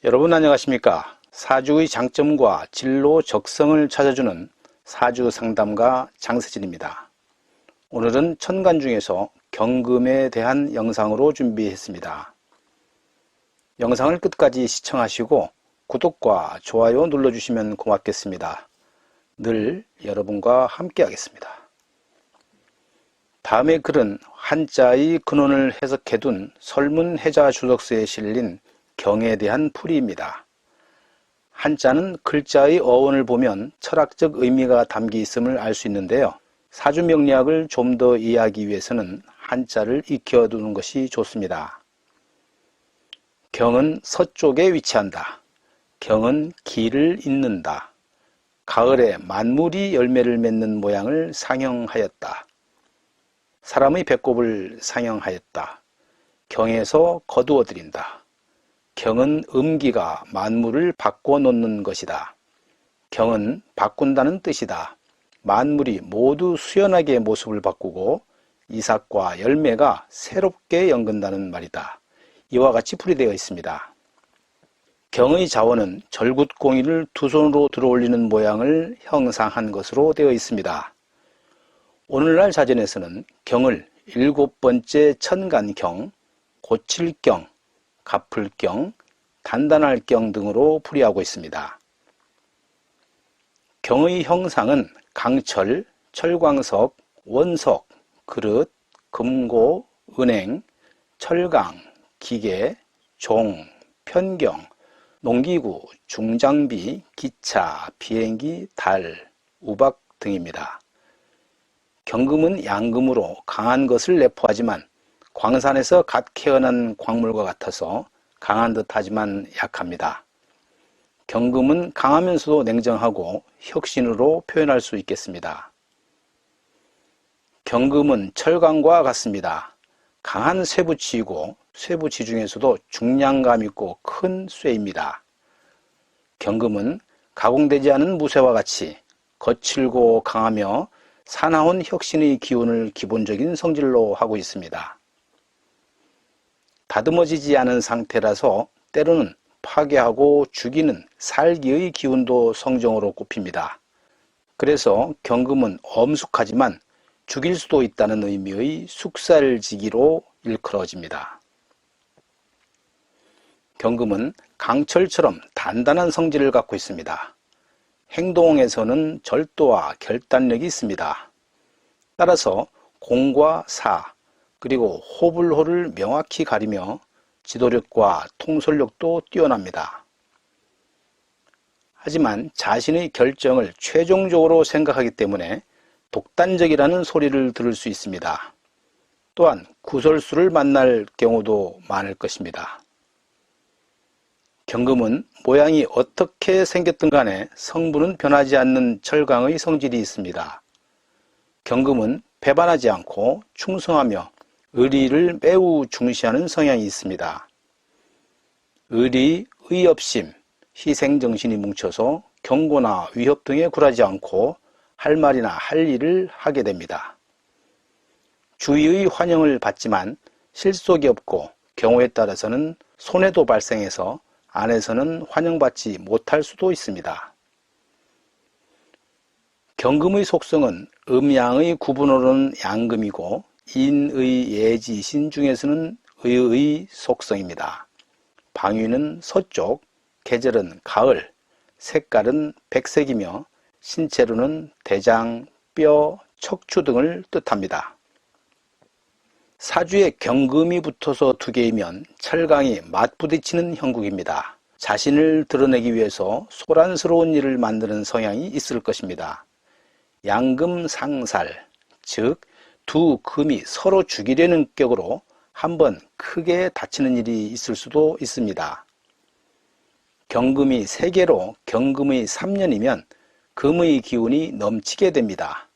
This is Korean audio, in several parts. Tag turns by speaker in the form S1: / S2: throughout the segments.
S1: 여러분 안녕하십니까? 사주의 장점과 진로 적성을 찾아주는 사주 상담가 장세진입니다. 오늘은 천간 중에서 경금에 대한 영상으로 준비했습니다. 영상을 끝까지 시청하시고 구독과 좋아요 눌러주시면 고맙겠습니다. 늘 여러분과 함께 하겠습니다. 다음의 글은 한자의 근원을 해석해둔 설문해자 주석서에 실린 경에 대한 풀이입니다. 한자는 글자의 어원을 보면 철학적 의미가 담겨 있음을 알 수 있는데요. 사주 명리학을 좀 더 이해하기 위해서는 한자를 익혀두는 것이 좋습니다. 경은 서쪽에 위치한다. 경은 기를 잇는다. 가을에 만물이 열매를 맺는 모양을 상형하였다. 사람의 배꼽을 상형하였다. 경에서 거두어들인다. 경은 음기가 만물을 바꿔놓는 것이다. 경은 바꾼다는 뜻이다. 만물이 모두 수연하게 모습을 바꾸고 이삭과 열매가 새롭게 연근다는 말이다. 이와 같이 풀이되어 있습니다. 경의 자원은 절굿공이를 두 손으로 들어올리는 모양을 형상한 것으로 되어 있습니다. 오늘날 자전에서는 경을 7번째 천간경, 고칠경, 가풀경, 단단할경 등으로 풀이하고 있습니다. 경의 형상은 강철, 철광석, 원석, 그릇, 금고, 은행, 철강, 기계, 종, 편경, 농기구, 중장비, 기차, 비행기, 달, 우박 등입니다. 경금은 양금으로 강한 것을 내포하지만 광산에서 갓 캐어난 광물과 같아서 강한 듯하지만 약합니다. 경금은 강하면서도 냉정하고 혁신으로 표현할 수 있겠습니다. 경금은 철강과 같습니다. 강한 쇠붙이이고 쇠붙이 중에서도 중량감 있고 큰 쇠입니다. 경금은 가공되지 않은 무쇠와 같이 거칠고 강하며 사나운 혁신의 기운을 기본적인 성질로 하고 있습니다. 다듬어지지 않은 상태라서 때로는 파괴하고 죽이는 살기의 기운도 성정으로 꼽힙니다. 그래서 경금은 엄숙하지만 죽일 수도 있다는 의미의 숙살지기로 일컬어집니다. 경금은 강철처럼 단단한 성질을 갖고 있습니다. 행동에서는 절도와 결단력이 있습니다. 따라서 공과 사, 그리고 호불호를 명확히 가리며 지도력과 통솔력도 뛰어납니다. 하지만 자신의 결정을 최종적으로 생각하기 때문에 독단적이라는 소리를 들을 수 있습니다. 또한 구설수를 만날 경우도 많을 것입니다. 경금은 모양이 어떻게 생겼든 간에 성분은 변하지 않는 철강의 성질이 있습니다. 경금은 배반하지 않고 충성하며 의리를 매우 중시하는 성향이 있습니다. 의리, 의협심, 희생정신이 뭉쳐서 경고나 위협 등에 굴하지 않고 할 말이나 할 일을 하게 됩니다. 주위의 환영을 받지만 실속이 없고 경우에 따라서는 손해도 발생해서 안에서는 환영받지 못할 수도 있습니다. 경금의 속성은 음양의 구분으로는 양금이고 인의 예지신 중에서는 의의 속성입니다. 방위는 서쪽, 계절은 가을, 색깔은 백색이며 신체로는 대장, 뼈, 척추 등을 뜻합니다. 사주에 경금이 붙어서 두 개이면 철강이 맞부딪히는 형국입니다. 자신을 드러내기 위해서 소란스러운 일을 만드는 성향이 있을 것입니다. 양금상살, 즉 두 금이 서로 죽이려는 격으로 한번 크게 다치는 일이 있을 수도 있습니다. 경금이 3개로 경금의 3년이면 금의 기운이 넘치게 됩니다.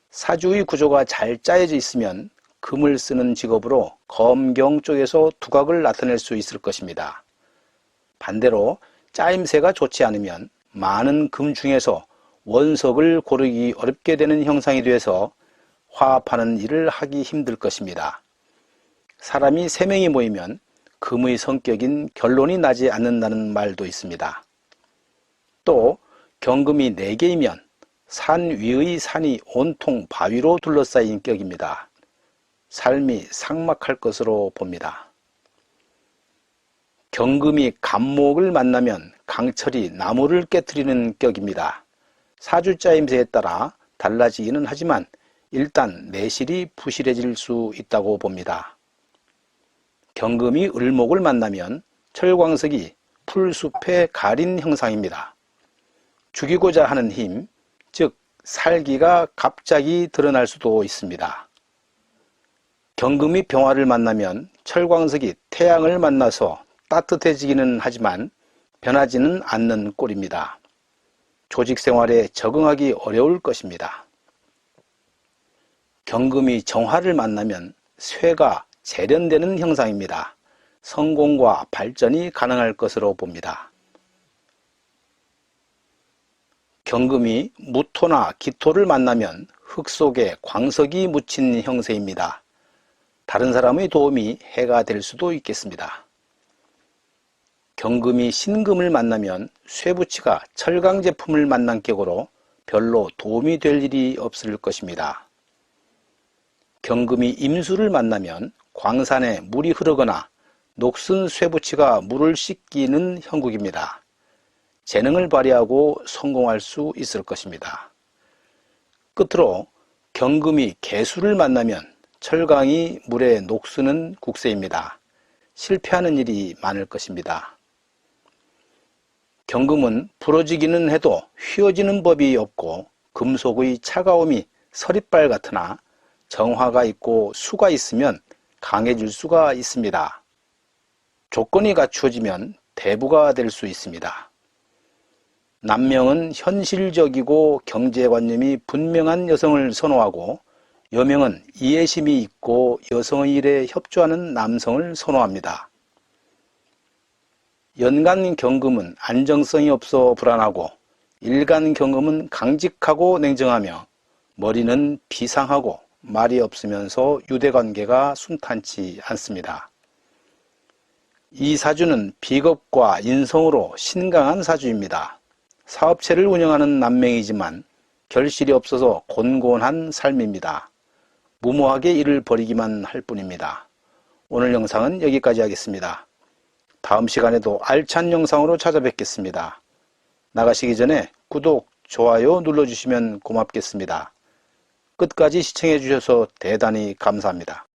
S1: 사주의 구조가 잘 짜여져 있으면 금을 쓰는 직업으로 검경 쪽에서 두각을 나타낼 수 있을 것입니다. 반대로 짜임새가 좋지 않으면 많은 금 중에서 원석을 고르기 어렵게 되는 형상이 돼서 화합하는 일을 하기 힘들 것입니다. 사람이 3명이 모이면 금의 성격인 결론이 나지 않는다는 말도 있습니다. 또 경금이 4개이면 산 위의 산이 온통 바위로 둘러싸인 격입니다. 삶이 삭막할 것으로 봅니다. 경금이 간목을 만나면 강철이 나무를 깨트리는 격입니다. 사주짜임새에 따라 달라지기는 하지만 일단 내실이 부실해질 수 있다고 봅니다. 경금이 을목을 만나면 철광석이 풀숲에 가린 형상입니다. 죽이고자 하는 힘, 즉 살기가 갑자기 드러날 수도 있습니다. 경금이 병화를 만나면 철광석이 태양을 만나서 따뜻해지기는 하지만 변하지는 않는 꼴입니다. 조직 생활에 적응하기 어려울 것입니다. 경금이 정화를 만나면 쇠가 재련되는 형상입니다. 성공과 발전이 가능할 것으로 봅니다. 경금이 무토나 기토를 만나면 흙 속에 광석이 묻힌 형세입니다. 다른 사람의 도움이 해가 될 수도 있겠습니다. 경금이 신금을 만나면 쇠붙이가 철강 제품을 만난 격으로 별로 도움이 될 일이 없을 것입니다. 경금이 임수를 만나면 광산에 물이 흐르거나 녹슨 쇠붙이가 물을 씻기는 형국입니다. 재능을 발휘하고 성공할 수 있을 것입니다. 끝으로 경금이 개수를 만나면 철강이 물에 녹쓰는 국세입니다. 실패하는 일이 많을 것입니다. 경금은 부러지기는 해도 휘어지는 법이 없고 금속의 차가움이 서리발 같으나 정화가 있고 수가 있으면 강해질 수가 있습니다. 조건이 갖추어지면 대부가 될 수 있습니다. 남명은 현실적이고 경제관념이 분명한 여성을 선호하고 여명은 이해심이 있고 여성의 일에 협조하는 남성을 선호합니다. 연간 경금은 안정성이 없어 불안하고 일간 경금은 강직하고 냉정하며 머리는 비상하고 말이 없으면서 유대관계가 순탄치 않습니다. 이 사주는 비겁과 인성으로 신강한 사주입니다. 사업체를 운영하는 남명이지만 결실이 없어서 곤곤한 삶입니다. 무모하게 일을 벌이기만 할 뿐입니다. 오늘 영상은 여기까지 하겠습니다. 다음 시간에도 알찬 영상으로 찾아뵙겠습니다. 나가시기 전에 구독, 좋아요 눌러주시면 고맙겠습니다. 끝까지 시청해 주셔서 대단히 감사합니다.